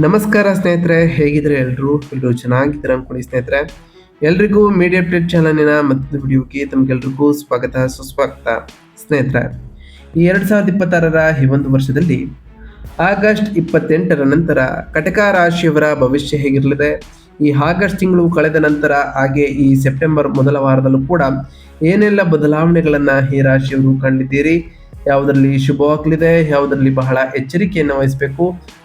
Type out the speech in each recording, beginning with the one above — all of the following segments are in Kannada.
ನಮಸ್ಕಾರ ಸ್ನೇಹಿತರೆ, ಹೇಗಿದ್ರೆ ಎಲ್ಲರೂ ಚೆನ್ನಾಗಿದ್ದಾರೆ ಅನ್ಕೊಳ್ಳಿ ಸ್ನೇಹಿತರೆ. ಎಲ್ರಿಗೂ ಮೀಡಿಯಾ ಅಪ್ಡೇಟ್ ಚಾನಲಿನ ಮತ್ತೊಂದು ವಿಡಿಯೋಗೆ ತಮಗೆಲ್ರಿಗೂ ಸ್ವಾಗತ ಸುಸ್ವಾಗತ. ಸ್ನೇಹಿತರೆ, ಈ 2026ರ ಈ ಒಂದು ವರ್ಷದಲ್ಲಿ ಆಗಸ್ಟ್ 28ರ ನಂತರ ಕಟಕ ರಾಶಿಯವರ ಭವಿಷ್ಯ ಹೇಗಿರಲಿದೆ, ಈ ಆಗಸ್ಟ್ ತಿಂಗಳು ಕಳೆದ ನಂತರ ಹಾಗೆ ಈ ಸೆಪ್ಟೆಂಬರ್ ಮೊದಲ ವಾರದಲ್ಲೂ ಕೂಡ ಏನೆಲ್ಲ ಬದಲಾವಣೆಗಳನ್ನ ಈ ರಾಶಿಯವರು ಕಂಡಿದ್ದೀರಿ, ಯಾವುದರಲ್ಲಿ ಶುಭವಾಗಲಿದೆ, ಯಾವುದರಲ್ಲಿ ಬಹಳ ಎಚ್ಚರಿಕೆಯನ್ನು ವಹಿಸಬೇಕು,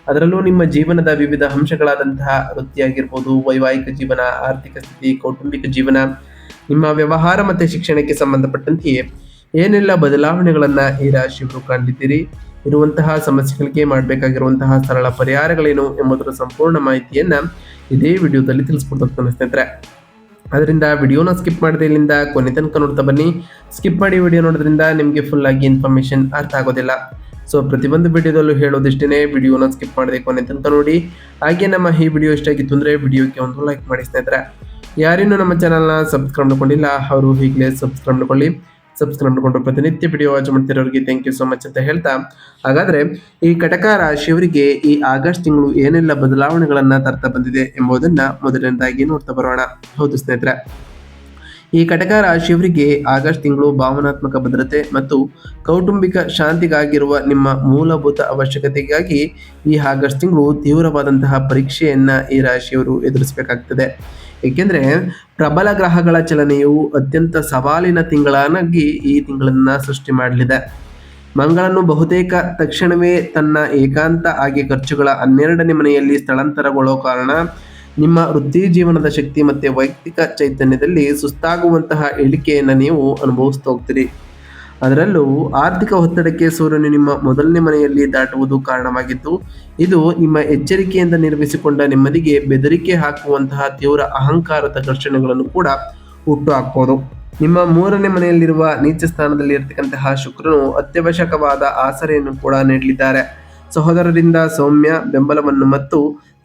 ಅದರಲ್ಲೂ ನಿಮ್ಮ ಜೀವನದ ವಿವಿಧ ಅಂಶಗಳಾದಂತಹ ವೃತ್ತಿಯಾಗಿರ್ಬೋದು, ವೈವಾಹಿಕ ಜೀವನ, ಆರ್ಥಿಕ ಸ್ಥಿತಿ, ಕೌಟುಂಬಿಕ ಜೀವನ, ನಿಮ್ಮ ವ್ಯವಹಾರ ಮತ್ತು ಶಿಕ್ಷಣಕ್ಕೆ ಸಂಬಂಧಪಟ್ಟಂತೆಯೇ ಏನೆಲ್ಲ ಬದಲಾವಣೆಗಳನ್ನ ಈ ರಾಶಿಯವರು ಕಂಡಿದ್ದೀರಿ, ಇರುವಂತಹ ಸಮಸ್ಯೆಗಳಿಗೆ ಮಾಡಬೇಕಾಗಿರುವಂತಹ ಸರಳ ಪರಿಹಾರಗಳೇನು ಎಂಬುದರ ಸಂಪೂರ್ಣ ಮಾಹಿತಿಯನ್ನ ಇದೇ ವಿಡಿಯೋದಲ್ಲಿ ತಿಳಿಸ್ಕೊಡ್ತೀನಿ ಸ್ನೇಹಿತರೆ. ಅದರಿಂದ ವಿಡಿಯೋನ ಸ್ಕಿಪ್ ಮಾಡದೆ ಇಲ್ಲಿಂದ ಕೊನೆ ತನಕ ನೋಡ್ತಾ ಬನ್ನಿ. ಸ್ಕಿಪ್ ಮಾಡಿ ವಿಡಿಯೋ ನೋಡೋದ್ರಿಂದ ನಿಮಗೆ ಫುಲ್ ಆಗಿ ಇನ್ಫಾರ್ಮೇಶನ್ ಅರ್ಥ ಆಗೋದಿಲ್ಲ. ಸೊ ಪ್ರತಿಯೊಂದು ವಿಡಿಯೋದಲ್ಲೂ ಹೇಳೋದಿಷ್ಟೇ, ವಿಡಿಯೋನ ಸ್ಕಿಪ್ ಮಾಡದೆ ಕೊನೆ ತನಕ ನೋಡಿ. ಹಾಗೆ ನಮ್ಮ ಈ ವಿಡಿಯೋ ಇಷ್ಟ ಆಗಿತ್ತು ಅಂದರೆ ವಿಡಿಯೋಕ್ಕೆ ಒಂದು ಲೈಕ್ ಮಾಡಿ ಸ್ನೇಹಿತರೆ. ಯಾರೇನು ನಮ್ಮ ಚಾನಲ್ನ ಸಬ್ಸ್ಕ್ರೈಬ್ ಮಾಡ್ಕೊಂಡಿಲ್ಲ ಅವರು ಈಗಲೇ ಸಬ್ಸ್ಕ್ರೈಬ್ ಮಾಡ್ಕೊಳ್ಳಿ. ಸಬ್ಸ್ಕ್ರೈಬ್ ಮಾಡಿಕೊಂಡು ಪ್ರತಿನಿತ್ಯ ವಿಡಿಯೋ ವಾಚ್ ಮಾಡ್ತಿರೋರಿಗೆ ಥ್ಯಾಂಕ್ ಯು ಸೊ ಮಚ್ ಅಂತ ಹೇಳ್ತಾ, ಹಾಗಾದ್ರೆ ಈ ಕಟಕ ರಾಶಿಯವರಿಗೆ ಈ ಆಗಸ್ಟ್ ತಿಂಗಳು ಏನೆಲ್ಲ ಬದಲಾವಣೆಗಳನ್ನ ತರ್ತಾ ಬಂದಿದೆ ಎಂಬುದನ್ನ ಮೊದಲನೇದಾಗಿ ನೋಡ್ತಾ ಬರೋಣ. ಹೌದು ಸ್ನೇಹಿತರೆ, ಈ ಕಟಕ ರಾಶಿಯವರಿಗೆ ಆಗಸ್ಟ್ ತಿಂಗಳು ಭಾವನಾತ್ಮಕ ಭದ್ರತೆ ಮತ್ತು ಕೌಟುಂಬಿಕ ಶಾಂತಿಗಾಗಿರುವ ನಿಮ್ಮ ಮೂಲಭೂತ ಅವಶ್ಯಕತೆಗಾಗಿ ಈ ಆಗಸ್ಟ್ ತಿಂಗಳು ತೀವ್ರವಾದಂತಹ ಪರೀಕ್ಷೆಯನ್ನ ಈ ರಾಶಿಯವರು ಎದುರಿಸಬೇಕಾಗ್ತದೆ. ಏಕೆಂದ್ರೆ ಪ್ರಬಲ ಗ್ರಹಗಳ ಚಲನೆಯು ಅತ್ಯಂತ ಸವಾಲಿನ ತಿಂಗಳಾಗಿ ಈ ತಿಂಗಳನ್ನ ಸೃಷ್ಟಿ ಮಾಡಲಿದೆ. ಮಂಗಳನು ಬಹುತೇಕ ತಕ್ಷಣವೇ ತನ್ನ ಏಕಾಂತ ಹಾಗೆ ಖರ್ಚುಗಳ 12ನೇ ಮನೆಯಲ್ಲಿ ಸ್ಥಳಾಂತರಗೊಳ್ಳೋ ಕಾರಣ ನಿಮ್ಮ ವೃತ್ತಿ ಜೀವನದ ಶಕ್ತಿ ಮತ್ತೆ ವೈಯಕ್ತಿಕ ಚೈತನ್ಯದಲ್ಲಿ ಸುಸ್ತಾಗುವಂತಹ ಇಳಿಕೆಯನ್ನು ನೀವು ಅನುಭವಿಸ್ತಾ ಹೋಗ್ತೀರಿ. ಅದರಲ್ಲೂ ಆರ್ಥಿಕ ಒತ್ತಡಕ್ಕೆ ಸೂರ್ಯನು ನಿಮ್ಮ ಮೊದಲನೇ ಮನೆಯಲ್ಲಿ ದಾಟುವುದು ಕಾರಣವಾಗಿದ್ದು, ಇದು ನಿಮ್ಮ ಎಚ್ಚರಿಕೆಯಿಂದ ನಿರ್ಮಿಸಿಕೊಂಡ ನೆಮ್ಮದಿಗೆ ಬೆದರಿಕೆ ಹಾಕುವಂತಹ ತೀವ್ರ ಅಹಂಕಾರದ ಘರ್ಷಣೆಗಳನ್ನು ಕೂಡ ಹುಟ್ಟು ಹಾಕ್ಬೋದು. ನಿಮ್ಮ 3ನೇ ಮನೆಯಲ್ಲಿರುವ ನೀಚ ಸ್ಥಾನದಲ್ಲಿ ಇರತಕ್ಕಂತಹ ಶುಕ್ರನು ಅತ್ಯವಶ್ಯಕವಾದ ಆಸರೆಯನ್ನು ಕೂಡ ನೀಡಲಿದ್ದಾರೆ. ಸಹೋದರರಿಂದ ಸೌಮ್ಯ ಬೆಂಬಲವನ್ನು ಮತ್ತು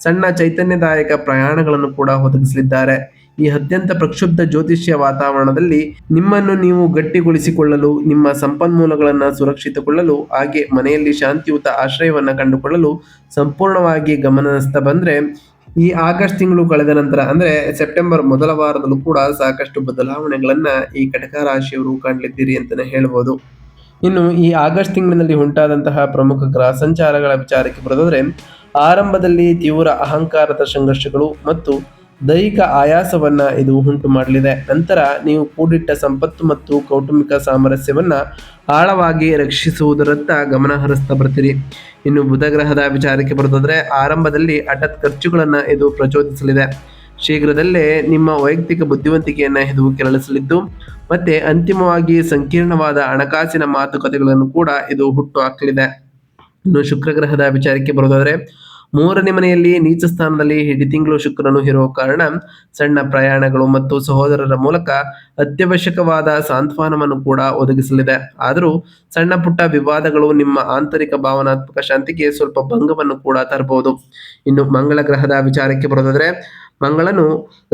ಸಣ್ಣ ಚೈತನ್ಯದಾಯಕ ಪ್ರಯಾಣಗಳನ್ನು ಕೂಡ ಒದಗಿಸಲಿದ್ದಾರೆ. ಈ ಅತ್ಯಂತ ಪ್ರಕ್ಷುಬ್ಧ ಜ್ಯೋತಿಷ್ಯ ವಾತಾವರಣದಲ್ಲಿ ನಿಮ್ಮನ್ನು ನೀವು ಗಟ್ಟಿಗೊಳಿಸಿಕೊಳ್ಳಲು, ನಿಮ್ಮ ಸಂಪನ್ಮೂಲಗಳನ್ನು ಸುರಕ್ಷಿತಗೊಳ್ಳಲು ಹಾಗೆ ಮನೆಯಲ್ಲಿ ಶಾಂತಿಯುತ ಆಶ್ರಯವನ್ನು ಕಂಡುಕೊಳ್ಳಲು ಸಂಪೂರ್ಣವಾಗಿ ಗಮನಿಸ್ತಾ ಬಂದ್ರೆ ಈ ಆಗಸ್ಟ್ ತಿಂಗಳು ಕಳೆದ ನಂತರ ಅಂದ್ರೆ ಸೆಪ್ಟೆಂಬರ್ ಮೊದಲ ವಾರದಲ್ಲೂ ಕೂಡ ಸಾಕಷ್ಟು ಬದಲಾವಣೆಗಳನ್ನ ಈ ಕಟಕ ರಾಶಿಯವರು ಕಾಣಲಿದ್ದೀರಿ ಅಂತಾನೆ ಹೇಳ್ಬೋದು. ಇನ್ನು ಈ ಆಗಸ್ಟ್ ತಿಂಗಳಿನಲ್ಲಿ ಉಂಟಾದಂತಹ ಪ್ರಮುಖ ಗ್ರಹ ಸಂಚಾರಗಳ ವಿಚಾರಕ್ಕೆ ಬರೋದಾದ್ರೆ, ಆರಂಭದಲ್ಲಿ ತೀವ್ರ ಅಹಂಕಾರದ ಸಂಘರ್ಷಗಳು ಮತ್ತು ದೈಹಿಕ ಆಯಾಸವನ್ನ ಇದು ಉಂಟು ಮಾಡಲಿದೆ. ನಂತರ ನೀವು ಕೂಡಿಟ್ಟ ಸಂಪತ್ತು ಮತ್ತು ಕೌಟುಂಬಿಕ ಸಾಮರಸ್ಯವನ್ನ ಆಳವಾಗಿ ರಕ್ಷಿಸುವುದರತ್ತ ಗಮನ ಹರಿಸ್ತಾ ಬರ್ತೀರಿ. ಇನ್ನು ಬುಧ ಗ್ರಹದ ವಿಚಾರಕ್ಕೆ ಬರೋದಾದ್ರೆ, ಆರಂಭದಲ್ಲಿ ಹಠಾತ್ ಖರ್ಚುಗಳನ್ನ ಇದು ಪ್ರಚೋದಿಸಲಿದೆ. ಶೀಘ್ರದಲ್ಲೇ ನಿಮ್ಮ ವೈಯಕ್ತಿಕ ಬುದ್ಧಿವಂತಿಕೆಯನ್ನ ಇದು ಕೆರಳಿಸಲಿದ್ದು, ಮತ್ತೆ ಅಂತಿಮವಾಗಿ ಸಂಕೀರ್ಣವಾದ ಹಣಕಾಸಿನ ಮಾತುಕತೆಗಳನ್ನು ಕೂಡ ಇದು ಹುಟ್ಟು ಹಾಕಲಿದೆ. ಇನ್ನು ಶುಕ್ರ ಗ್ರಹದ ವಿಚಾರಕ್ಕೆ ಬರೋದಾದ್ರೆ, 3ನೇ ಮನೆಯಲ್ಲಿ ನೀಚ ಸ್ಥಾನದಲ್ಲಿ ಇಡೀ ತಿಂಗಳು ಶುಕ್ರನು ಇರುವ ಕಾರಣ ಸಣ್ಣ ಪ್ರಯಾಣಗಳು ಮತ್ತು ಸಹೋದರರ ಮೂಲಕ ಅತ್ಯವಶ್ಯಕವಾದ ಸಾಂತ್ವನವನ್ನು ಕೂಡ ಒದಗಿಸಲಿದೆ. ಆದರೂ ಸಣ್ಣ ಪುಟ್ಟ ವಿವಾದಗಳು ನಿಮ್ಮ ಆಂತರಿಕ ಭಾವನಾತ್ಮಕ ಶಾಂತಿಗೆ ಸ್ವಲ್ಪ ಭಂಗವನ್ನು ಕೂಡ ತರಬಹುದು. ಇನ್ನು ಮಂಗಳ ಗ್ರಹದ ವಿಚಾರಕ್ಕೆ ಬರೋದಾದ್ರೆ, ಮಂಗಳನು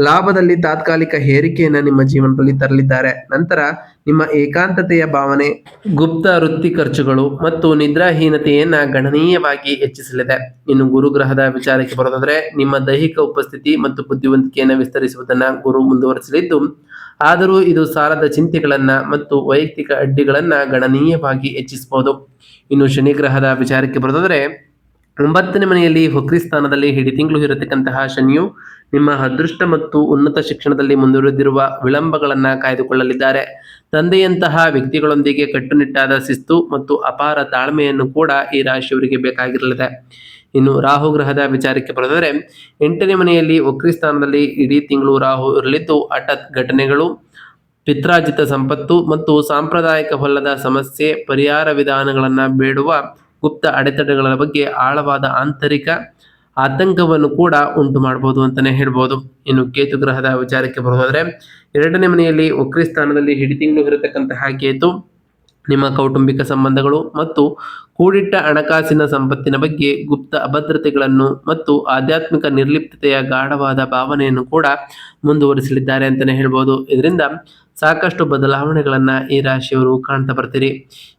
ಲಾಭದಲ್ಲಿ ತಾತ್ಕಾಲಿಕ ಏರಿಕೆಯನ್ನ ನಿಮ್ಮ ಜೀವನದಲ್ಲಿ ತರಲಿದ್ದಾರೆ. ನಂತರ ನಿಮ್ಮ ಏಕಾಂತತೆಯ ಭಾವನೆ, ಗುಪ್ತ ವೃತ್ತಿ ಖರ್ಚುಗಳು ಮತ್ತು ನಿದ್ರಾಹೀನತೆಯನ್ನ ಗಣನೀಯವಾಗಿ ಹೆಚ್ಚಿಸಲಿದೆ. ಇನ್ನು ಗುರುಗ್ರಹದ ವಿಚಾರಕ್ಕೆ ಬರೋದಾದ್ರೆ, ನಿಮ್ಮ ದೈಹಿಕ ಉಪಸ್ಥಿತಿ ಮತ್ತು ಬುದ್ಧಿವಂತಿಕೆಯನ್ನು ವಿಸ್ತರಿಸುವುದನ್ನ ಗುರು ಮುಂದುವರಿಸಲಿದ್ದು, ಆದರೂ ಇದು ಸಾಲದ ಚಿಂತೆಗಳನ್ನ ಮತ್ತು ವೈಯಕ್ತಿಕ ಅಡ್ಡಿಗಳನ್ನ ಗಣನೀಯವಾಗಿ ಹೆಚ್ಚಿಸಬಹುದು. ಇನ್ನು ಶನಿ ಗ್ರಹದ ವಿಚಾರಕ್ಕೆ ಬರೋದಾದ್ರೆ, 9ನೇ ಮನೆಯಲ್ಲಿ ವಕ್ರಿ ಸ್ಥಾನದಲ್ಲಿ ಇಡೀ ತಿಂಗಳು ಇರತಕ್ಕಂತಹ ಶನಿಯು ನಿಮ್ಮ ಅದೃಷ್ಟ ಮತ್ತು ಉನ್ನತ ಶಿಕ್ಷಣದಲ್ಲಿ ಮುಂದುವರೆದಿರುವ ವಿಳಂಬಗಳನ್ನ ಕಾಯ್ದುಕೊಳ್ಳಲಿದ್ದಾರೆ. ತಂದೆಯಂತಹ ವ್ಯಕ್ತಿಗಳೊಂದಿಗೆ ಕಟ್ಟುನಿಟ್ಟಾದ ಶಿಸ್ತು ಮತ್ತು ಅಪಾರ ತಾಳ್ಮೆಯನ್ನು ಕೂಡ ಈ ರಾಶಿಯವರಿಗೆ ಬೇಕಾಗಿರಲಿದೆ. ಇನ್ನು ರಾಹು ಗ್ರಹದ ವಿಚಾರಕ್ಕೆ ಬರೋದಾದ್ರೆ, 8ನೇ ಮನೆಯಲ್ಲಿ ವಕ್ರಿ ಸ್ಥಾನದಲ್ಲಿ ಇಡೀ ತಿಂಗಳು ರಾಹು ಇರಲಿದ್ದು, ಹಠಾತ್ ಘಟನೆಗಳು, ಪಿತ್ರಾರ್ಜಿತ ಸಂಪತ್ತು ಮತ್ತು ಸಾಂಪ್ರದಾಯಿಕವಲ್ಲದ ಸಮಸ್ಯೆ ಪರಿಹಾರ ವಿಧಾನಗಳನ್ನು ಬೇಡುವ ಗುಪ್ತ ಅಡೆತಡೆಗಳ ಬಗ್ಗೆ ಆಳವಾದ ಆಂತರಿಕ ಆತಂಕವನ್ನು ಕೂಡ ಉಂಟು ಮಾಡಬಹುದು ಅಂತಾನೆ ಹೇಳ್ಬೋದು. ಇನ್ನು ಕೇತು ಗ್ರಹದ ವಿಚಾರಕ್ಕೆ ಬರೋದಾದ್ರೆ, 2ನೇ ಮನೆಯಲ್ಲಿ ವಕ್ರಿ ಸ್ಥಾನದಲ್ಲಿ ಇಡೀ ತಿಂಗಳು ಇರತಕ್ಕಂತಹ ಕೇತು ನಿಮ್ಮ ಕೌಟುಂಬಿಕ ಸಂಬಂಧಗಳು ಮತ್ತು ಕೂಡಿಟ್ಟ ಹಣಕಾಸಿನ ಸಂಪತ್ತಿನ ಬಗ್ಗೆ ಗುಪ್ತ ಅಭದ್ರತೆಗಳನ್ನು ಮತ್ತು ಆಧ್ಯಾತ್ಮಿಕ ನಿರ್ಲಿಪ್ತತೆಯ ಗಾಢವಾದ ಭಾವನೆಯನ್ನು ಕೂಡ ಮುಂದುವರಿಸಲಿದ್ದಾರೆ ಅಂತಲೇ ಹೇಳ್ಬೋದು. ಇದರಿಂದ ಸಾಕಷ್ಟು ಬದಲಾವಣೆಗಳನ್ನು ಈ ರಾಶಿಯವರು ಕಾಣ್ತಾ ಬರ್ತೀರಿ.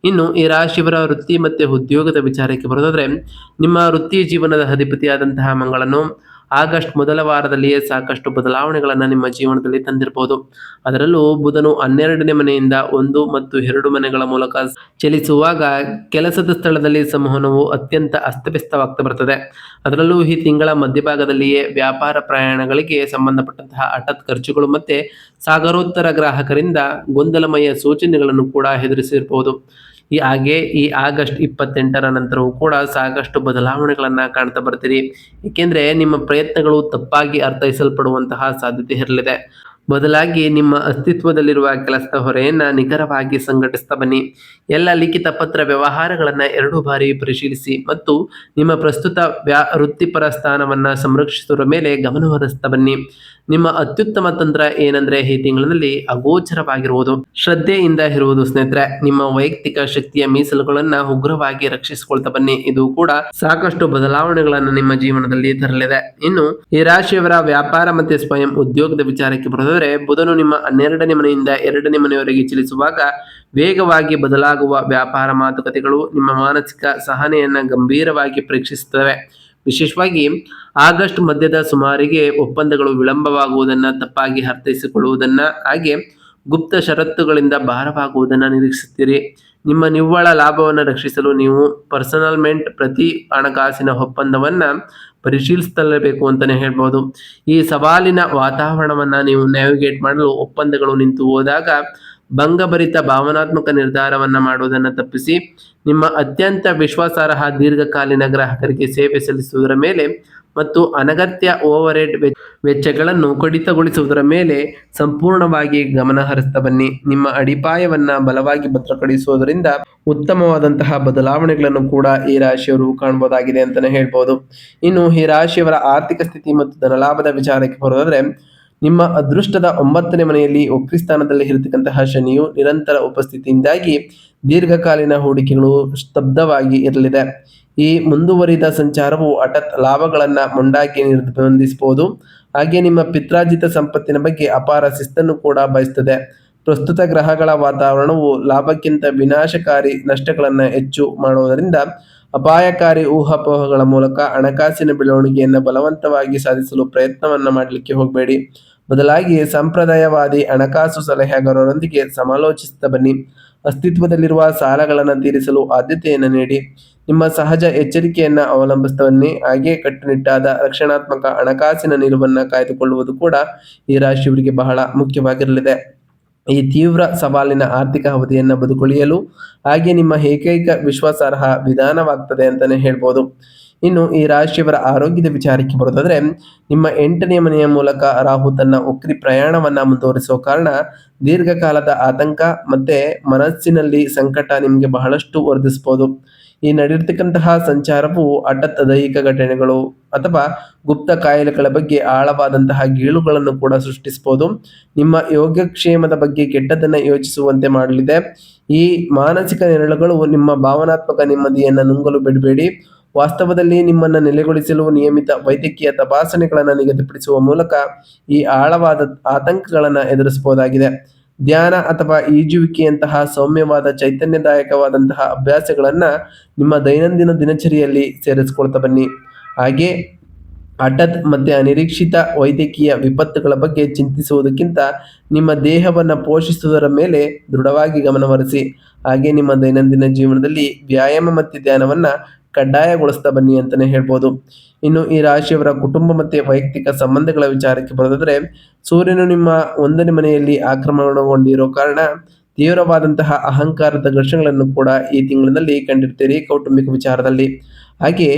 ಇನ್ನು ಈ ರಾಶಿಯವರ ವೃತ್ತಿ ಮತ್ತು ಉದ್ಯೋಗದ ವಿಚಾರಕ್ಕೆ ಬರೋದಾದ್ರೆ, ನಿಮ್ಮ ವೃತ್ತಿ ಜೀವನದ ಅಧಿಪತಿಯಾದಂತಹ ಮಂಗಳನು ಆಗಸ್ಟ್ ಮೊದಲ ವಾರದಲ್ಲಿಯೇ ಸಾಕಷ್ಟು ಬದಲಾವಣೆಗಳನ್ನು ನಿಮ್ಮ ಜೀವನದಲ್ಲಿ ತಂದಿರಬಹುದು. ಅದರಲ್ಲೂ ಬುಧನು 12ನೇ ಮನೆಯಿಂದ 1 ಮತ್ತು 2 ಮನೆಗಳ ಮೂಲಕ ಚಲಿಸುವಾಗ ಕೆಲಸದ ಸ್ಥಳದಲ್ಲಿ ಸಂವಹನವು ಅತ್ಯಂತ ಅಸ್ತವ್ಯಸ್ತವಾಗ್ತಾ ಬರ್ತದೆ. ಅದರಲ್ಲೂ ಈ ತಿಂಗಳ ಮಧ್ಯಭಾಗದಲ್ಲಿಯೇ ವ್ಯಾಪಾರ ಪ್ರಯಾಣಗಳಿಗೆ ಸಂಬಂಧಪಟ್ಟಂತಹ ಹಠಾತ್ ಖರ್ಚುಗಳು ಮತ್ತೆ ಸಾಗರೋತ್ತರ ಗ್ರಾಹಕರಿಂದ ಗೊಂದಲಮಯ ಸೂಚನೆಗಳನ್ನು ಕೂಡ ಎದುರಿಸಿರಬಹುದು. ಈ ಆಗಸ್ಟ್ 28ರ ನಂತರವೂ ಕೂಡ ಸಾಕಷ್ಟು ಬದಲಾವಣೆಗಳನ್ನು ಕಾಣ್ತಾ ಬರ್ತೀರಿ. ಏಕೆಂದರೆ ನಿಮ್ಮ ಪ್ರಯತ್ನಗಳು ತಪ್ಪಾಗಿ ಅರ್ಥೈಸಲ್ಪಡುವಂತಹ ಸಾಧ್ಯತೆ ಇರಲಿದೆ. ಬದಲಾಗಿ ನಿಮ್ಮ ಅಸ್ತಿತ್ವದಲ್ಲಿರುವ ಕೆಲಸದ ಹೊರೆಯನ್ನು ನಿಖರವಾಗಿ ಸಂಘಟಿಸ್ತಾ ಬನ್ನಿ. ಎಲ್ಲ ಲಿಖಿತ ಪತ್ರ ವ್ಯವಹಾರಗಳನ್ನು 2 ಬಾರಿ ಪರಿಶೀಲಿಸಿ ಮತ್ತು ನಿಮ್ಮ ಪ್ರಸ್ತುತ ವೃತ್ತಿಪರ ಸ್ಥಾನವನ್ನು ಸಂರಕ್ಷಿಸುವ ಮೇಲೆ ಗಮನ ಹರಿಸ್ತಾ ಬನ್ನಿ. ನಿಮ್ಮ ಅತ್ಯುತ್ತಮ ತಂತ್ರ ಏನಂದ್ರೆ ಈ ತಿಂಗಳಿನಲ್ಲಿ ಅಗೋಚರವಾಗಿರುವುದು, ಶ್ರದ್ಧೆಯಿಂದ ಇರುವುದು ಸ್ನೇಹಿತರೆ. ನಿಮ್ಮ ವೈಯಕ್ತಿಕ ಶಕ್ತಿಯ ಮೀಸಲುಗಳನ್ನ ಉಗ್ರವಾಗಿ ರಕ್ಷಿಸಿಕೊಳ್ತಾ ಬನ್ನಿ. ಇದು ಕೂಡ ಸಾಕಷ್ಟು ಬದಲಾವಣೆಗಳನ್ನು ನಿಮ್ಮ ಜೀವನದಲ್ಲಿ ತರಲಿದೆ. ಇನ್ನು ಈ ರಾಶಿಯವರ ವ್ಯಾಪಾರ ಮತ್ತೆ ಸ್ವಯಂ ಉದ್ಯೋಗದ ವಿಚಾರಕ್ಕೆ ಬರೋದಾದ್ರೆ, ಬುಧನು ನಿಮ್ಮ 12ನೇ ಮನೆಯಿಂದ 2ನೇ ಮನೆಯವರೆಗೆ ಚಲಿಸುವಾಗ ವೇಗವಾಗಿ ಬದಲಾಗುವ ವ್ಯಾಪಾರ ಮಾತುಕತೆಗಳು ನಿಮ್ಮ ಮಾನಸಿಕ ಸಹನೆಯನ್ನ ಗಂಭೀರವಾಗಿ ಪರೀಕ್ಷಿಸುತ್ತವೆ. ವಿಶೇಷವಾಗಿ ಆಗಸ್ಟ್ ಮಧ್ಯದ ಸುಮಾರಿಗೆ ಒಪ್ಪಂದಗಳು ವಿಳಂಬವಾಗುವುದನ್ನು, ತಪ್ಪಾಗಿ ಅರ್ಥೈಸಿಕೊಳ್ಳುವುದನ್ನು, ಹಾಗೆ ಗುಪ್ತ ಷರತ್ತುಗಳಿಂದ ಭಾರವಾಗುವುದನ್ನು ನಿರೀಕ್ಷಿಸುತ್ತೀರಿ. ನಿಮ್ಮ ನಿವ್ವಳ ಲಾಭವನ್ನು ರಕ್ಷಿಸಲು ನೀವು ಪರ್ಸನಲ್ಮೆಂಟ್ ಪ್ರತಿ ಹಣಕಾಸಿನ ಒಪ್ಪಂದವನ್ನು ಪರಿಶೀಲಿಸಲೇಬೇಕು ಅಂತಲೇ ಹೇಳ್ಬೋದು. ಈ ಸವಾಲಿನ ವಾತಾವರಣವನ್ನು ನೀವು ನ್ಯಾವಿಗೇಟ್ ಮಾಡಲು ಒಪ್ಪಂದಗಳು ನಿಂತು ಹೋದಾಗ ಭಂಗಭರಿತ ಭಾವನಾತ್ಮಕ ನಿರ್ಧಾರವನ್ನು ಮಾಡುವುದನ್ನು ತಪ್ಪಿಸಿ ನಿಮ್ಮ ಅತ್ಯಂತ ವಿಶ್ವಾಸಾರ್ಹ ದೀರ್ಘಕಾಲೀನ ಗ್ರಾಹಕರಿಗೆ ಸೇವೆ ಸಲ್ಲಿಸುವುದರ ಮೇಲೆ ಮತ್ತು ಅನಗತ್ಯ ಓವರ್ಹೆಡ್ ವೆಚ್ಚಗಳನ್ನು ಕಡಿತಗೊಳಿಸುವುದರ ಮೇಲೆ ಸಂಪೂರ್ಣವಾಗಿ ಗಮನ ಹರಿಸ್ತಾ ಬನ್ನಿ. ನಿಮ್ಮ ಅಡಿಪಾಯವನ್ನು ಬಲವಾಗಿ ಭದ್ರಪಡಿಸುವುದರಿಂದ ಉತ್ತಮವಾದಂತಹ ಬದಲಾವಣೆಗಳನ್ನು ಕೂಡ ಈ ರಾಶಿಯವರು ಕಾಣಬಹುದಾಗಿದೆ ಅಂತಲೇ ಹೇಳ್ಬೋದು. ಇನ್ನು ಈ ರಾಶಿಯವರ ಆರ್ಥಿಕ ಸ್ಥಿತಿ ಮತ್ತು ಧನಲಾಭದ ವಿಚಾರಕ್ಕೆ ಬರೋದಾದ್ರೆ, ನಿಮ್ಮ ಅದೃಷ್ಟದ 9ನೇ ಮನೆಯಲ್ಲಿ ವಕ್ರಿ ಸ್ಥಾನದಲ್ಲಿ ಇರತಕ್ಕಂತಹ ಶನಿಯು ನಿರಂತರ ಉಪಸ್ಥಿತಿಯಿಂದಾಗಿ ದೀರ್ಘಕಾಲೀನ ಹೂಡಿಕೆಗಳು ಸ್ತಬ್ಧವಾಗಿ ಇರಲಿದೆ. ಈ ಮುಂದುವರಿದ ಸಂಚಾರವು ಹಠಾತ್ ಲಾಭಗಳನ್ನು ಮೊಂಡಾಗಿ ನಿರ್ಬಂಧಿಸಬಹುದು. ಹಾಗೆ ನಿಮ್ಮ ಪಿತ್ರಾರ್ಜಿತ ಸಂಪತ್ತಿನ ಬಗ್ಗೆ ಅಪಾರ ಶಿಸ್ತನ್ನು ಕೂಡ ಬಯಸುತ್ತದೆ. ಪ್ರಸ್ತುತ ಗ್ರಹಗಳ ವಾತಾವರಣವು ಲಾಭಕ್ಕಿಂತ ವಿನಾಶಕಾರಿ ನಷ್ಟಗಳನ್ನು ಹೆಚ್ಚು ಮಾಡುವುದರಿಂದ ಅಪಾಯಕಾರಿ ಊಹಾಪೋಹಗಳ ಮೂಲಕ ಹಣಕಾಸಿನ ಬೆಳವಣಿಗೆಯನ್ನು ಬಲವಂತವಾಗಿ ಸಾಧಿಸಲು ಪ್ರಯತ್ನವನ್ನು ಮಾಡಲಿಕ್ಕೆ ಹೋಗಬೇಡಿ. ಬದಲಾಗಿ ಸಂಪ್ರದಾಯವಾದಿ ಹಣಕಾಸು ಸಲಹೆಗಾರರೊಂದಿಗೆ ಸಮಾಲೋಚಿಸುತ್ತಾ ಬನ್ನಿ. ಅಸ್ತಿತ್ವದಲ್ಲಿರುವ ಸಾಲಗಳನ್ನು ತೀರಿಸಲು ಆದ್ಯತೆಯನ್ನು ನೀಡಿ. ನಿಮ್ಮ ಸಹಜ ಎಚ್ಚರಿಕೆಯನ್ನು ಅವಲಂಬಿಸ್ತಾ ಬನ್ನಿ. ಹಾಗೆ ಕಟ್ಟುನಿಟ್ಟಾದ ರಕ್ಷಣಾತ್ಮಕ ಹಣಕಾಸಿನ ನಿಲುವನ್ನು ಕಾಯ್ದುಕೊಳ್ಳುವುದು ಕೂಡ ಈ ರಾಶಿಯವರಿಗೆ ಬಹಳ ಮುಖ್ಯವಾಗಿರಲಿದೆ. ಈ ತೀವ್ರ ಸವಾಲಿನ ಆರ್ಥಿಕ ಅವಧಿಯನ್ನು ಬದುಕುಳಿಯಲು ಹಾಗೆ ನಿಮ್ಮ ಏಕೈಕ ವಿಶ್ವಾಸಾರ್ಹ ವಿಧಾನವಾಗ್ತದೆ ಅಂತಲೇ ಹೇಳ್ಬೋದು. ಇನ್ನು ಈ ರಾಶಿಯವರ ಆರೋಗ್ಯದ ವಿಚಾರಕ್ಕೆ ಬರೋದಾದ್ರೆ, ನಿಮ್ಮ 8ನೇ ಮನೆಯ ಮೂಲಕ ರಾಹು ತನ್ನ ವಕ್ರಿ ಪ್ರಯಾಣವನ್ನು ಮುಂದುವರಿಸುವ ಕಾರಣ ದೀರ್ಘಕಾಲದ ಆತಂಕ ಮತ್ತೆ ಮನಸ್ಸಿನಲ್ಲಿ ಸಂಕಟ ನಿಮಗೆ ಬಹಳಷ್ಟು ವರ್ಧಿಸಬಹುದು. ಈ ನಡೆದಿರ್ತಕ್ಕಂತಹ ಸಂಚಾರವು ಹಠಾತ್ ದೈಹಿಕ ಘಟನೆಗಳು ಅಥವಾ ಗುಪ್ತ ಕಾಯಿಲೆಗಳ ಬಗ್ಗೆ ಆಳವಾದಂತಹ ಗೀಳುಗಳನ್ನು ಕೂಡ ಸೃಷ್ಟಿಸಬಹುದು. ನಿಮ್ಮ ಯೋಗಕ್ಷೇಮದ ಬಗ್ಗೆ ಕೆಟ್ಟದನ್ನು ಯೋಚಿಸುವಂತೆ ಮಾಡಲಿದೆ. ಈ ಮಾನಸಿಕ ನೆರಳುಗಳು ನಿಮ್ಮ ಭಾವನಾತ್ಮಕ ನೆಮ್ಮದಿಯನ್ನು ನುಂಗಲು ಬಿಡಬೇಡಿ. ವಾಸ್ತವದಲ್ಲಿ ನಿಮ್ಮನ್ನು ನೆಲೆಗೊಳಿಸಲು ನಿಯಮಿತ ವೈದ್ಯಕೀಯ ತಪಾಸಣೆಗಳನ್ನು ನಿಗದಿಪಡಿಸುವ ಮೂಲಕ ಈ ಆಳವಾದ ಆತಂಕಗಳನ್ನು ಎದುರಿಸಬಹುದಾಗಿದೆ. ಧ್ಯಾನ ಅಥವಾ ಈಜುವಿಕೆಯಂತಹ ಸೌಮ್ಯವಾದ ಚೈತನ್ಯದಾಯಕವಾದಂತಹ ಅಭ್ಯಾಸಗಳನ್ನು ನಿಮ್ಮ ದೈನಂದಿನ ದಿನಚರಿಯಲ್ಲಿ ಸೇರಿಸಿಕೊಳ್ತಾ ಬನ್ನಿ. ಹಾಗೆ ಹಠಾತ್ ಮತ್ತು ಅನಿರೀಕ್ಷಿತ ವೈದ್ಯಕೀಯ ವಿಪತ್ತುಗಳ ಬಗ್ಗೆ ಚಿಂತಿಸುವುದಕ್ಕಿಂತ ನಿಮ್ಮ ದೇಹವನ್ನು ಪೋಷಿಸುವುದರ ಮೇಲೆ ದೃಢವಾಗಿ ಗಮನಹರಿಸಿ. ಹಾಗೆ ನಿಮ್ಮ ದೈನಂದಿನ ಜೀವನದಲ್ಲಿ ವ್ಯಾಯಾಮ ಮತ್ತು ಧ್ಯಾನವನ್ನು ಕಡ್ಡಾಯಗೊಳಿಸ್ತಾ ಬನ್ನಿ ಅಂತಲೇ ಹೇಳ್ಬೋದು. ಇನ್ನು ಈ ರಾಶಿಯವರ ಕುಟುಂಬ ಮತ್ತು ವೈಯಕ್ತಿಕ ಸಂಬಂಧಗಳ ವಿಚಾರಕ್ಕೆ ಬರೋದಾದ್ರೆ, ಸೂರ್ಯನು ನಿಮ್ಮ 1ನೇ ಮನೆಯಲ್ಲಿ ಆಕ್ರಮಣಗೊಂಡಿರೋ ಕಾರಣ ತೀವ್ರವಾದಂತಹ ಅಹಂಕಾರದ ಘರ್ಷಣೆಗಳನ್ನು ಕೂಡ ಈ ತಿಂಗಳಿನಲ್ಲಿ ಕಂಡಿರ್ತೀರಿ ಕೌಟುಂಬಿಕ ವಿಚಾರದಲ್ಲಿ. ಹಾಗೆ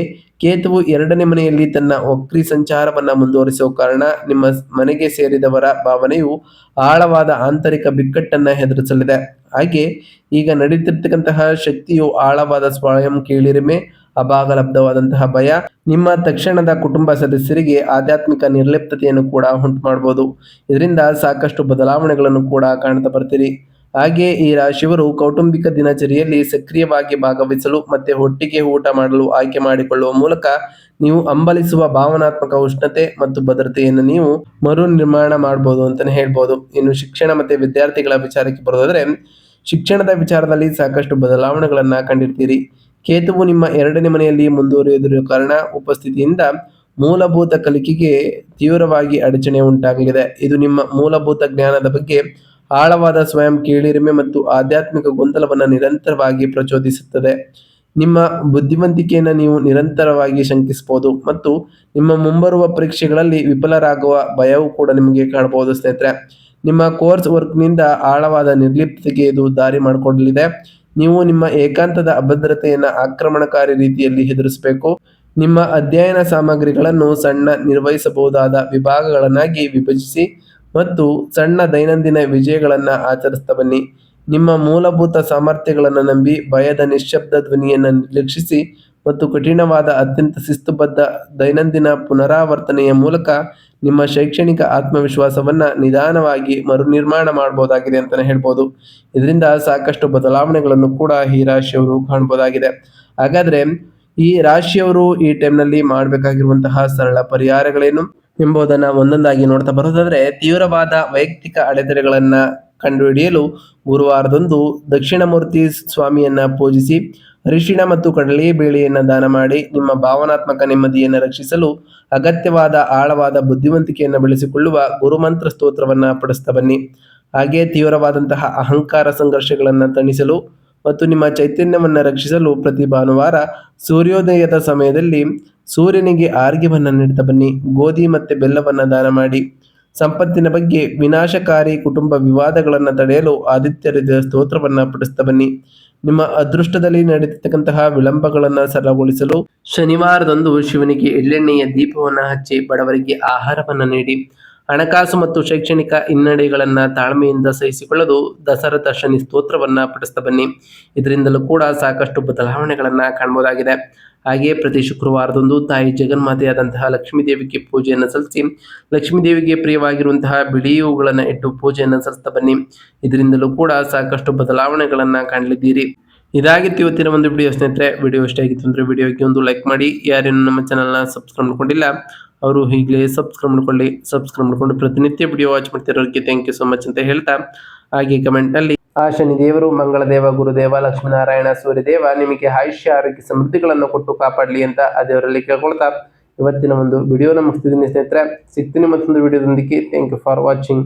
ಕೇತುವು 2ನೇ ಮನೆಯಲ್ಲಿ ತನ್ನ ವಕ್ರಿ ಸಂಚಾರವನ್ನು ಮುಂದುವರಿಸುವ ಕಾರಣ ನಿಮ್ಮ ಮನೆಗೆ ಸೇರಿದವರ ಭಾವನೆಯು ಆಳವಾದ ಆಂತರಿಕ ಬಿಕ್ಕಟ್ಟನ್ನು ಎದುರಿಸಲಿದೆ. ಹಾಗೆ ಈಗ ನಡೀತಿರ್ತಕ್ಕಂತಹ ಶಕ್ತಿಯು ಆಳವಾದ ಸ್ವಯಂ ಕೀಳಿರಿಮೆ, ಅಭಾಗಲಬ್ಧವಾದಂತಹ ಭಯ ನಿಮ್ಮ ತಕ್ಷಣದ ಕುಟುಂಬ ಸದಸ್ಯರಿಗೆ ಆಧ್ಯಾತ್ಮಿಕ ನಿರ್ಲಿಪ್ತತೆಯನ್ನು ಕೂಡ ಉಂಟು ಮಾಡಬಹುದು. ಇದರಿಂದ ಸಾಕಷ್ಟು ಬದಲಾವಣೆಗಳನ್ನು ಕೂಡ ಕಾಣ್ತಾ ಬರ್ತೀರಿ. ಹಾಗೆ ಈ ರಾಶಿಯವರು ಕೌಟುಂಬಿಕ ದಿನಚರಿಯಲ್ಲಿ ಸಕ್ರಿಯವಾಗಿ ಭಾಗವಹಿಸಲು ಮತ್ತೆ ಒಟ್ಟಿಗೆ ಊಟ ಮಾಡಲು ಆಯ್ಕೆ ಮಾಡಿಕೊಳ್ಳುವ ಮೂಲಕ ನೀವು ಹಂಬಲಿಸುವ ಭಾವನಾತ್ಮಕ ಉಷ್ಣತೆ ಮತ್ತು ಭದ್ರತೆಯನ್ನು ನೀವು ಮರು ನಿರ್ಮಾಣ ಮಾಡಬಹುದು ಅಂತಾನೆ ಹೇಳ್ಬೋದು. ಇನ್ನು ಶಿಕ್ಷಣ ಮತ್ತೆ ವಿದ್ಯಾರ್ಥಿಗಳ ವಿಚಾರಕ್ಕೆ ಬರೋದಾದ್ರೆ, ಶಿಕ್ಷಣದ ವಿಚಾರದಲ್ಲಿ ಸಾಕಷ್ಟು ಬದಲಾವಣೆಗಳನ್ನ ಕಂಡಿರ್ತೀರಿ. ಕೇತುವು ನಿಮ್ಮ 2ನೇ ಮನೆಯಲ್ಲಿ ಮುಂದುವರಿಯುವುದರ ಕಾರಣ ಉಪಸ್ಥಿತಿಯಿಂದ ಮೂಲಭೂತ ಕಲಿಕೆಗೆ ತೀವ್ರವಾಗಿ ಅಡಚಣೆ ಉಂಟಾಗಲಿದೆ. ಇದು ನಿಮ್ಮ ಮೂಲಭೂತ ಜ್ಞಾನದ ಬಗ್ಗೆ ಆಳವಾದ ಸ್ವಯಂ ಕೀಳಿರಿಮೆ ಮತ್ತು ಆಧ್ಯಾತ್ಮಿಕ ಗೊಂದಲವನ್ನು ನಿರಂತರವಾಗಿ ಪ್ರಚೋದಿಸುತ್ತದೆ. ನಿಮ್ಮ ಬುದ್ಧಿವಂತಿಕೆಯನ್ನು ನೀವು ನಿರಂತರವಾಗಿ ಶಂಕಿಸಬಹುದು ಮತ್ತು ನಿಮ್ಮ ಮುಂಬರುವ ಪರೀಕ್ಷೆಗಳಲ್ಲಿ ವಿಫಲರಾಗುವ ಭಯವು ಕೂಡ ನಿಮಗೆ ಕಾಣಬಹುದು ಸ್ನೇಹಿತರೆ. ನಿಮ್ಮ ಕೋರ್ಸ್ ವರ್ಕ್ನಿಂದ ಆಳವಾದ ನಿರ್ಲಿಪ್ತತೆಗೆ ಇದು ದಾರಿ ಮಾಡಿಕೊಡಲಿದೆ. ನೀವು ನಿಮ್ಮ ಏಕಾಂತದ ಅಭದ್ರತೆಯನ್ನು ಆಕ್ರಮಣಕಾರಿ ರೀತಿಯಲ್ಲಿ ಎದುರಿಸಬೇಕು. ನಿಮ್ಮ ಅಧ್ಯಯನ ಸಾಮಗ್ರಿಗಳನ್ನು ಸಣ್ಣ ನಿರ್ವಹಿಸಬಹುದಾದ ವಿಭಾಗಗಳನ್ನಾಗಿ ವಿಭಜಿಸಿ ಮತ್ತು ಸಣ್ಣ ದೈನಂದಿನ ವಿಜಯಗಳನ್ನು ಆಚರಿಸ್ತಾ ಬನ್ನಿ. ನಿಮ್ಮ ಮೂಲಭೂತ ಸಾಮರ್ಥ್ಯಗಳನ್ನು ನಂಬಿ ಭಯದ ನಿಶ್ಶಬ್ದ ಧ್ವನಿಯನ್ನು ನಿರ್ಲಕ್ಷಿಸಿ ಮತ್ತು ಕಠಿಣವಾದ ಅತ್ಯಂತ ಶಿಸ್ತುಬದ್ಧ ದೈನಂದಿನ ಪುನರಾವರ್ತನೆಯ ಮೂಲಕ ನಿಮ್ಮ ಶೈಕ್ಷಣಿಕ ಆತ್ಮವಿಶ್ವಾಸವನ್ನು ನಿಧಾನವಾಗಿ ಮರುನಿರ್ಮಾಣ ಮಾಡಬಹುದಾಗಿದೆ ಅಂತಲೇ ಹೇಳ್ಬೋದು. ಇದರಿಂದ ಸಾಕಷ್ಟು ಬದಲಾವಣೆಗಳನ್ನು ಕೂಡ ಈ ರಾಶಿಯವರು ಕಾಣಬಹುದಾಗಿದೆ. ಹಾಗಾದ್ರೆ ಈ ರಾಶಿಯವರು ಈ ಟೈಮ್ನಲ್ಲಿ ಮಾಡಬೇಕಾಗಿರುವಂತಹ ಸರಳ ಪರಿಹಾರಗಳೇನು ಎಂಬುದನ್ನು ಒಂದೊಂದಾಗಿ ನೋಡ್ತಾ ಬರೋದಾದ್ರೆ, ತೀವ್ರವಾದ ವೈಯಕ್ತಿಕ ಅಡೆತಡೆಗಳನ್ನ ಕಂಡುಹಿಡಿಯಲು ಗುರುವಾರದಂದು ದಕ್ಷಿಣಮೂರ್ತಿ ಸ್ವಾಮಿಯನ್ನ ಪೂಜಿಸಿ ಅರಿಶಿಣ ಮತ್ತು ಕಡಲೆ ಬೇಳೆಯನ್ನ ದಾನ ಮಾಡಿ ನಿಮ್ಮ ಭಾವನಾತ್ಮಕ ನೆಮ್ಮದಿಯನ್ನು ರಕ್ಷಿಸಲು ಅಗತ್ಯವಾದ ಆಳವಾದ ಬುದ್ಧಿವಂತಿಕೆಯನ್ನು ಬೆಳೆಸಿಕೊಳ್ಳುವ ಗುರುಮಂತ್ರ ಸ್ತೋತ್ರವನ್ನ ಪಡಿಸ್ತಾ ಬನ್ನಿ. ಹಾಗೆ ತೀವ್ರವಾದಂತಹ ಅಹಂಕಾರ ಸಂಘರ್ಷಗಳನ್ನು ತಣಿಸಲು ಮತ್ತು ನಿಮ್ಮ ಚೈತನ್ಯವನ್ನು ರಕ್ಷಿಸಲು ಪ್ರತಿ ಭಾನುವಾರ ಸೂರ್ಯೋದಯದ ಸಮಯದಲ್ಲಿ ಸೂರ್ಯನಿಗೆ ಆರ್ಘ್ಯವನ್ನು ನೀಡ್ತಾ ಬನ್ನಿ. ಗೋಧಿ ಮತ್ತೆ ಬೆಲ್ಲವನ್ನು ದಾನ ಮಾಡಿ. ಸಂಪತ್ತಿನ ಬಗ್ಗೆ ವಿನಾಶಕಾರಿ ಕುಟುಂಬ ವಿವಾದಗಳನ್ನು ತಡೆಯಲು ಆದಿತ್ಯ ಹೃದಯ ಸ್ತೋತ್ರವನ್ನು ಪಠಿಸ್ತಾ ಬನ್ನಿ. ನಿಮ್ಮ ಅದೃಷ್ಟದಲ್ಲಿ ನಡೆದಿರ್ತಕ್ಕಂತಹ ವಿಳಂಬಗಳನ್ನು ಸರಳಗೊಳಿಸಲು ಶನಿವಾರದಂದು ಶಿವನಿಗೆ ಎಳ್ಳೆಣ್ಣೆಯ ದೀಪವನ್ನು ಹಚ್ಚಿ ಬಡವರಿಗೆ ಆಹಾರವನ್ನು ನೀಡಿ. ಹಣಕಾಸು ಮತ್ತು ಶೈಕ್ಷಣಿಕ ಹಿನ್ನಡೆಗಳನ್ನು ತಾಳ್ಮೆಯಿಂದ ಸಹಿಸಿಕೊಳ್ಳಲು ದಶರಥ ಶನಿ ಸ್ತೋತ್ರವನ್ನ ಪಠಿಸ್ತಾ ಬನ್ನಿ. ಇದರಿಂದಲೂ ಕೂಡ ಸಾಕಷ್ಟು ಬದಲಾವಣೆಗಳನ್ನ ಕಾಣಬಹುದಾಗಿದೆ. ಹಾಗೆಯೇ ಪ್ರತಿ ಶುಕ್ರವಾರದಂದು ತಾಯಿ ಜಗನ್ಮಾತೆಯಾದಂತಹ ಲಕ್ಷ್ಮೀ ದೇವಿಗೆ ಪೂಜೆಯನ್ನು ಸಲ್ಲಿಸಿ ಲಕ್ಷ್ಮೀ ದೇವಿಗೆ ಪ್ರಿಯವಾಗಿರುವಂತಹ ಬಿಳಿ ಹೂಗಳನ್ನು ಇಟ್ಟು ಪೂಜೆಯನ್ನು ಸಲ್ಲಿಸ್ತಾ ಬನ್ನಿ. ಇದರಿಂದಲೂ ಕೂಡ ಸಾಕಷ್ಟು ಬದಲಾವಣೆಗಳನ್ನ ಕಾಣಲಿದ್ದೀರಿ. ಇದಾಗಿತ್ತು ಇವತ್ತಿನ ಒಂದು ವಿಡಿಯೋ ಸ್ನೇಹಿತರೆ. ವಿಡಿಯೋ ಇಷ್ಟ ಆಗಿತ್ತು ಅಂದರೆ ವಿಡಿಯೋಗೆ ಒಂದು ಲೈಕ್ ಮಾಡಿ. ಯಾರೇನು ನಮ್ಮ ಚಾನಲ್ನ ಸಬ್ಸ್ಕ್ರೈಬ್ ಮಾಡ್ಕೊಂಡಿಲ್ಲ ಅವರು ಈಗಲೇ ಸಬ್ಸ್ಕ್ರೈಬ್ ಮಾಡ್ಕೊಂಡು ಪ್ರತಿನಿತ್ಯ ವಿಡಿಯೋ ವಾಚ್ ಮಾಡ್ತಿರೋರಿಗೆ ಥ್ಯಾಂಕ್ ಯು ಸೊ ಮಚ್ ಅಂತ ಹೇಳ್ತಾ, ಹಾಗೆ ಕಮೆಂಟ್ನಲ್ಲಿ ಆ ಶನಿದೇವರು, ಮಂಗಳದೇವ, ಗುರುದೇವ, ಲಕ್ಷ್ಮೀನಾರಾಯಣ, ಸೂರ್ಯದೇವ ನಿಮಗೆ ಆಯುಷ್ಯ ಆರೋಗ್ಯ ಸಮೃದ್ಧಿಗಳನ್ನು ಕೊಟ್ಟು ಕಾಪಾಡಲಿ ಅಂತ ಆ ದೇವರಲ್ಲಿ ಕೇಳ್ಕೊಳ್ತಾ ಇವತ್ತಿನ ಒಂದು ವಿಡಿಯೋನ ಮುಗಿಸ್ತಿದ್ದೀನಿ ಸ್ನೇಹಿತರೆ. ಸಿಗ್ತೀನಿ ಮತ್ತೊಂದು ವಿಡಿಯೋದೊಂದಿಗೆ. Thank you for watching.